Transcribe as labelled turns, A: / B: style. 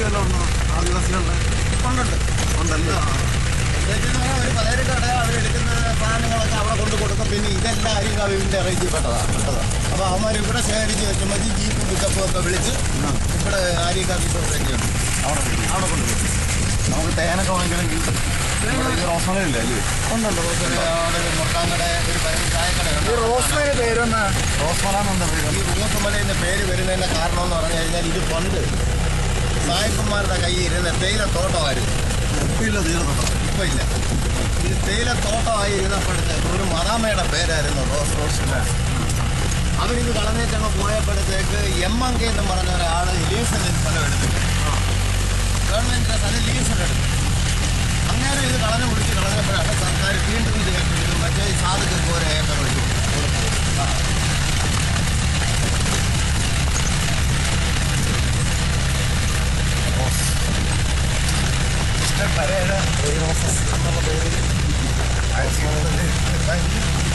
A: വല്ലതും ഉണ്ടോ ആദിവാസികളുടെ?
B: ഉണ്ടുണ്ട്.
A: ഉണ്ടല്ലേ?
B: ഒരു 17 കട അവരെടുക്കുന്ന സാധനങ്ങളൊക്കെ അവിടെ കൊണ്ട് കൊടുക്കും. പിന്നെ ഇതെല്ലാം അരികാവിൻ്റെ റേഞ്ചിൽ പെട്ടതാണ്. അപ്പോൾ അവന്മാർ ഇവിടെ ശേഖരിച്ച് വെച്ച് മതി ജീപ്പും പിക്കപ്പും ഒക്കെ വിളിച്ച് ഇവിടെ അരികാവി റേഞ്ചുണ്ട് അവിടെ കൊണ്ടുപോകും.
A: നമുക്ക് തേനൊക്കെ വാങ്ങിക്കണമെങ്കിൽ റോസ്മലയില്ല അല്ലേ?
B: ഉണ്ടല്ലോ. അവിടെ മുറക്കാങ്കട ഒരു ചായക്കടയുണ്ട്.
A: റോസ്മലയുടെ പേരെന്നാ? റോസ്മലെന്താ പേര്?
B: ഈ റോസ്മലയുടെ പേര് വരുന്നതിൻ്റെ കാരണം എന്ന് പറഞ്ഞു കഴിഞ്ഞാൽ ഇത് പണ്ട് നായക്കന്മാരുടെ കയ്യിൽ ഇരുന്ന തേയിലത്തോട്ടമായിരുന്നു.
A: ഇല്ല, തീർന്നോ?
B: ഇപ്പം ഇല്ല. ഈ തേയിലത്തോട്ടമായിരുന്നപ്പോഴത്തേക്ക് ഒരു മദാമയുടെ പേരായിരുന്നു റോസ്. അവരിത് കളഞ്ഞേച്ചങ്ങ് പോയപ്പോഴത്തേക്ക് MNK എന്ന് പറഞ്ഞ ഒരാൾ ലീസിന് സ്ഥലം എടുത്തു. ഗവൺമെൻറ്റിൻ്റെ സ്ഥലം ലീസിനെടുത്തു. അങ്ങനെ ഇത് കളഞ്ഞു പിടിച്ച് കളഞ്ഞപ്പോഴാണ് സർക്കാർ വീണ്ടും ഇത് ഏറ്റെടുത്ത് മറ്റേ സാധുക്കൾക്ക് ഒരു ഏക്കർ വെച്ചു കൊടുത്തു. പരേര റോസസ് എന്നുള്ള പേരിൽ 1995